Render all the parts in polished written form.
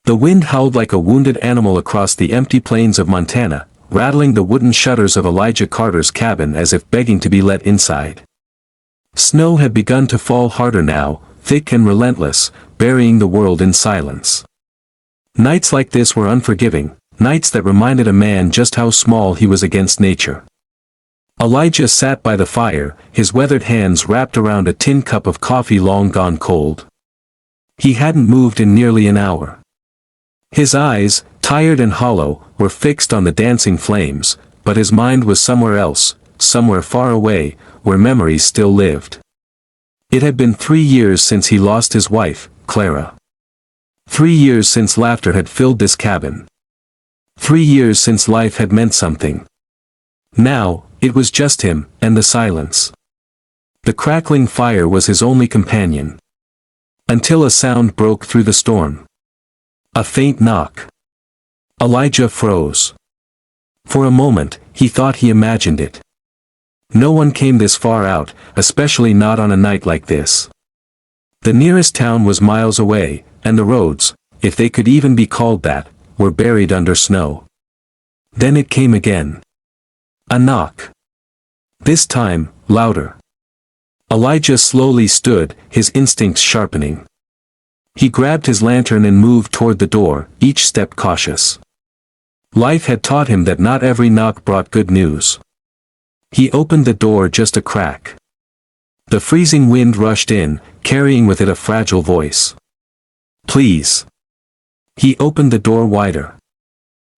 The wind howled like a wounded animal across the empty plains of Montana, rattling the wooden shutters of Elijah Carter's cabin as if begging to be let inside. Snow had begun to fall harder now, thick and relentless, burying the world in silence. Nights like this were unforgiving, nights that reminded a man just how small he was against nature. Elijah sat by the fire, his weathered hands wrapped around a tin cup of coffee long gone cold. He hadn't moved in nearly an hour. His eyes, tired and hollow, were fixed on the dancing flames, but his mind was somewhere else, somewhere far away, where memories still lived. It had been 3 years since he lost his wife, Clara. 3 years since laughter had filled this cabin. 3 years since life had meant something. Now, it was just him, and the silence. The crackling fire was his only companion. Until a sound broke through the storm. A faint knock. Elijah froze. For a moment, he thought he imagined it. No one came this far out, especially not on a night like this. The nearest town was miles away, and the roads, if they could even be called that, were buried under snow. Then it came again. A knock. This time, louder. Elijah slowly stood, his instincts sharpening. He grabbed his lantern and moved toward the door, each step cautious. Life had taught him that not every knock brought good news. He opened the door just a crack. The freezing wind rushed in, carrying with it a fragile voice. "Please." He opened the door wider.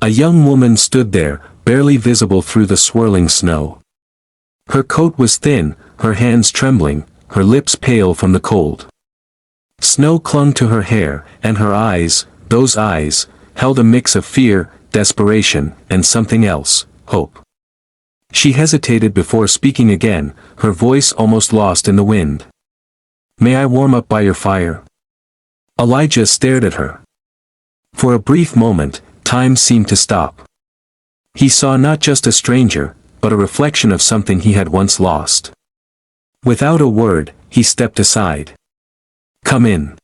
A young woman stood there, barely visible through the swirling snow. Her coat was thin, her hands trembling, her lips pale from the cold. Snow clung to her hair, and her eyes, those eyes, held a mix of fear, desperation, and something else, hope. She hesitated before speaking again, her voice almost lost in the wind. "May I warm up by your fire?" Elijah stared at her. For a brief moment, time seemed to stop. He saw not just a stranger, but a reflection of something he had once lost. Without a word, he stepped aside. "Come in."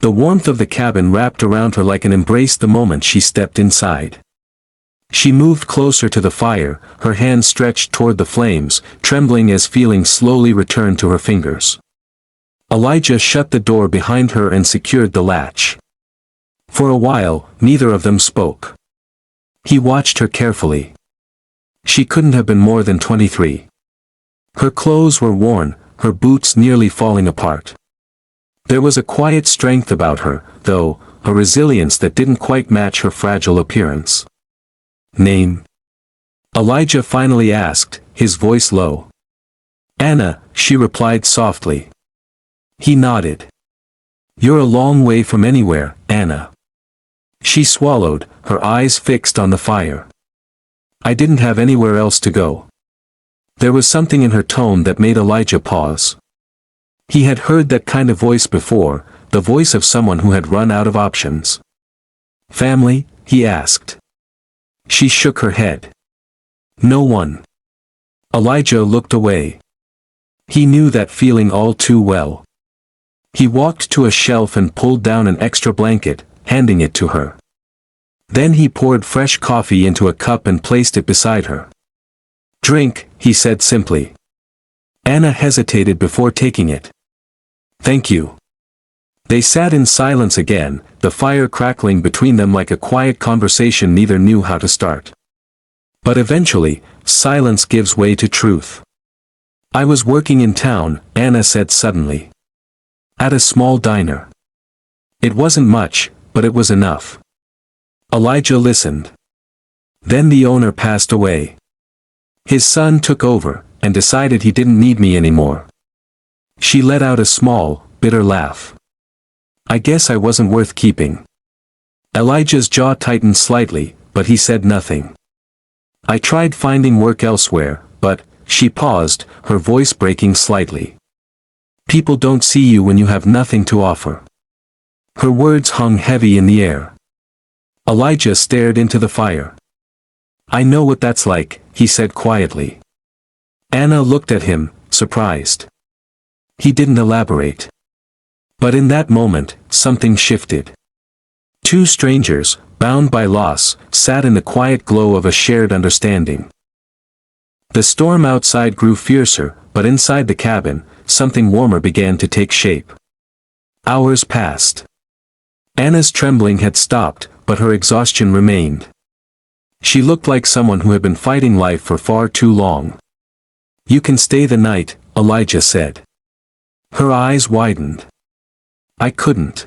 The warmth of the cabin wrapped around her like an embrace the moment she stepped inside. She moved closer to the fire, her hands stretched toward the flames, trembling as feeling slowly returned to her fingers. Elijah shut the door behind her and secured the latch. For a while, neither of them spoke. He watched her carefully. She couldn't have been more than 23. Her clothes were worn, her boots nearly falling apart. There was a quiet strength about her, though, a resilience that didn't quite match her fragile appearance. "Name?" Elijah finally asked, his voice low. "Anna," she replied softly. He nodded. "You're a long way from anywhere, Anna." She swallowed, her eyes fixed on the fire. "I didn't have anywhere else to go." There was something in her tone that made Elijah pause. He had heard that kind of voice before, the voice of someone who had run out of options. "Family?" he asked. She shook her head. "No one." Elijah looked away. He knew that feeling all too well. He walked to a shelf and pulled down an extra blanket, handing it to her. Then he poured fresh coffee into a cup and placed it beside her. "Drink," he said simply. Anna hesitated before taking it. "Thank you." They sat in silence again, the fire crackling between them like a quiet conversation neither knew how to start. But eventually, silence gives way to truth. "I was working in town," Anna said suddenly. "At a small diner. It wasn't much, but it was enough." Elijah listened. "Then the owner passed away. His son took over, and decided he didn't need me anymore." She let out a small, bitter laugh. "I guess I wasn't worth keeping." Elijah's jaw tightened slightly, but he said nothing. "I tried finding work elsewhere, but," she paused, her voice breaking slightly. "People don't see you when you have nothing to offer." Her words hung heavy in the air. Elijah stared into the fire. "I know what that's like," he said quietly. Anna looked at him, surprised. He didn't elaborate. But in that moment, something shifted. two strangers, bound by loss, sat in the quiet glow of a shared understanding. The storm outside grew fiercer, but inside the cabin, something warmer began to take shape. Hours passed. Anna's trembling had stopped, but her exhaustion remained. She looked like someone who had been fighting life for far too long. "You can stay the night," Elijah said. Her eyes widened. "I couldn't."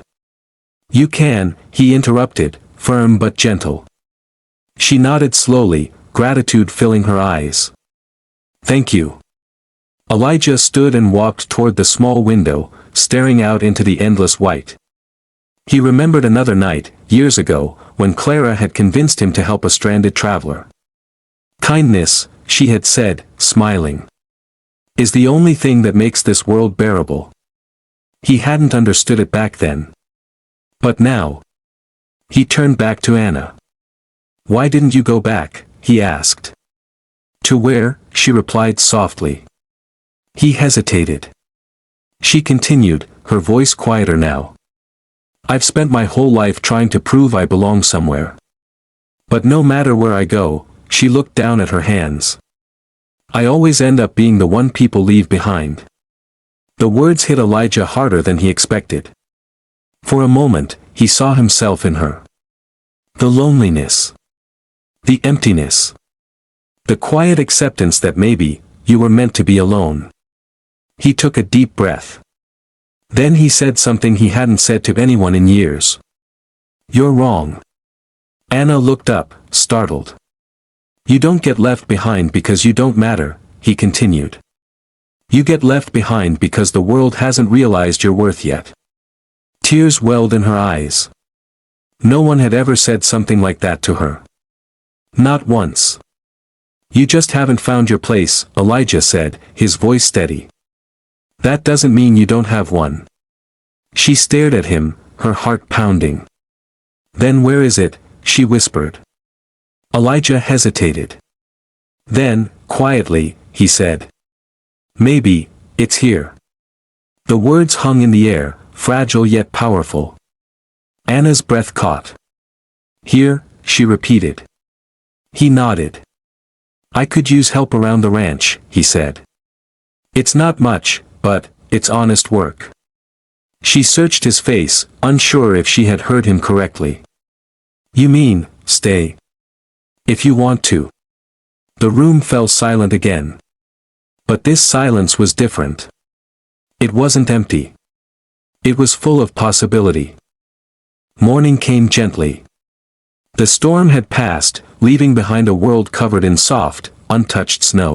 "You can," he interrupted, firm but gentle. She nodded slowly, gratitude filling her eyes. "Thank you." Elijah stood and walked toward the small window, staring out into the endless white. He remembered another night, years ago, when Clara had convinced him to help a stranded traveler. "Kindness," she had said, smiling, "is the only thing that makes this world bearable." He hadn't understood it back then. But now. He turned back to Anna. "Why didn't you go back?" he asked. "To where?" she replied softly. He hesitated. She continued, her voice quieter now. "I've spent my whole life trying to prove I belong somewhere. But no matter where I go," she looked down at her hands, "I always end up being the one people leave behind." The words hit Elijah harder than he expected. For a moment, he saw himself in her. The loneliness. The emptiness. The quiet acceptance that maybe, you were meant to be alone. He took a deep breath. Then he said something he hadn't said to anyone in years. "You're wrong." Anna looked up, startled. "You don't get left behind because you don't matter," he continued. "You get left behind because the world hasn't realized your worth yet." Tears welled in her eyes. No one had ever said something like that to her. Not once. "You just haven't found your place," Elijah said, his voice steady. "That doesn't mean you don't have one." She stared at him, her heart pounding. "Then where is it?" she whispered. Elijah hesitated. Then, quietly, he said, "Maybe, it's here." The words hung in the air, fragile yet powerful. Anna's breath caught. "Here," she repeated. He nodded. "I could use help around the ranch," he said. "It's not much, but it's honest work." She searched his face, unsure if she had heard him correctly. "You mean, stay? If you want to." The room fell silent again. But this silence was different. It wasn't empty. It was full of possibility. Morning came gently. The storm had passed, leaving behind a world covered in soft, untouched snow.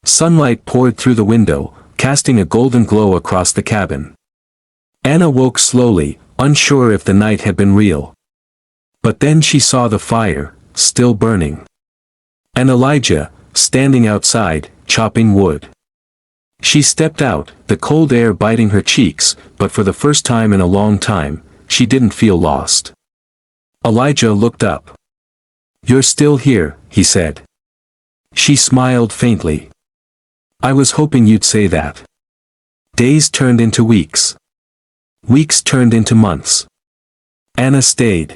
Sunlight poured through the window, casting a golden glow across the cabin. Anna woke slowly, unsure if the night had been real. But then she saw the fire, still burning. And Elijah, standing outside, chopping wood. She stepped out, the cold air biting her cheeks, but for the first time in a long time, she didn't feel lost. Elijah looked up. "You're still here," he said. She smiled faintly. "I was hoping you'd say that." Days turned into weeks. Weeks turned into months. Anna stayed.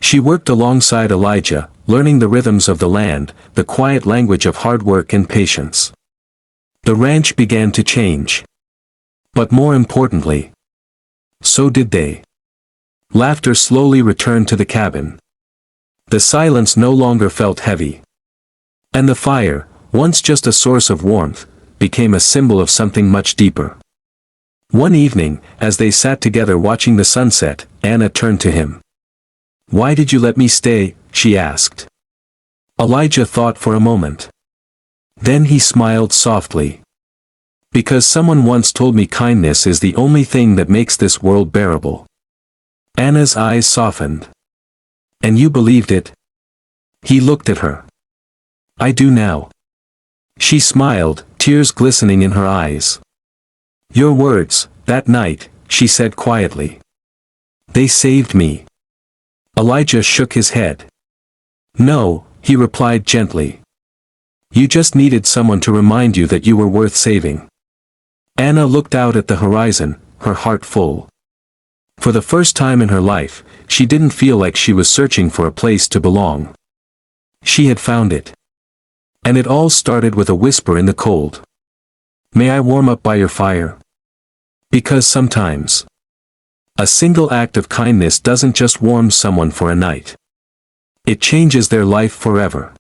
She worked alongside Elijah, learning the rhythms of the land, the quiet language of hard work and patience. The ranch began to change. But more importantly, so did they. Laughter slowly returned to the cabin. The silence no longer felt heavy. And the fire, once just a source of warmth, became a symbol of something much deeper. One evening, as they sat together watching the sunset, Anna turned to him. "Why did you let me stay?" she asked. Elijah thought for a moment. Then he smiled softly. "Because someone once told me kindness is the only thing that makes this world bearable." Anna's eyes softened. "And you believed it?" He looked at her. "I do now." She smiled, tears glistening in her eyes. "Your words, that night," she said quietly. "They saved me." Elijah shook his head. "No," he replied gently. "You just needed someone to remind you that you were worth saving." Anna looked out at the horizon, her heart full. For the first time in her life, she didn't feel like she was searching for a place to belong. She had found it. And it all started with a whisper in the cold. "May I warm up by your fire?" Because sometimes, a single act of kindness doesn't just warm someone for a night. It changes their life forever.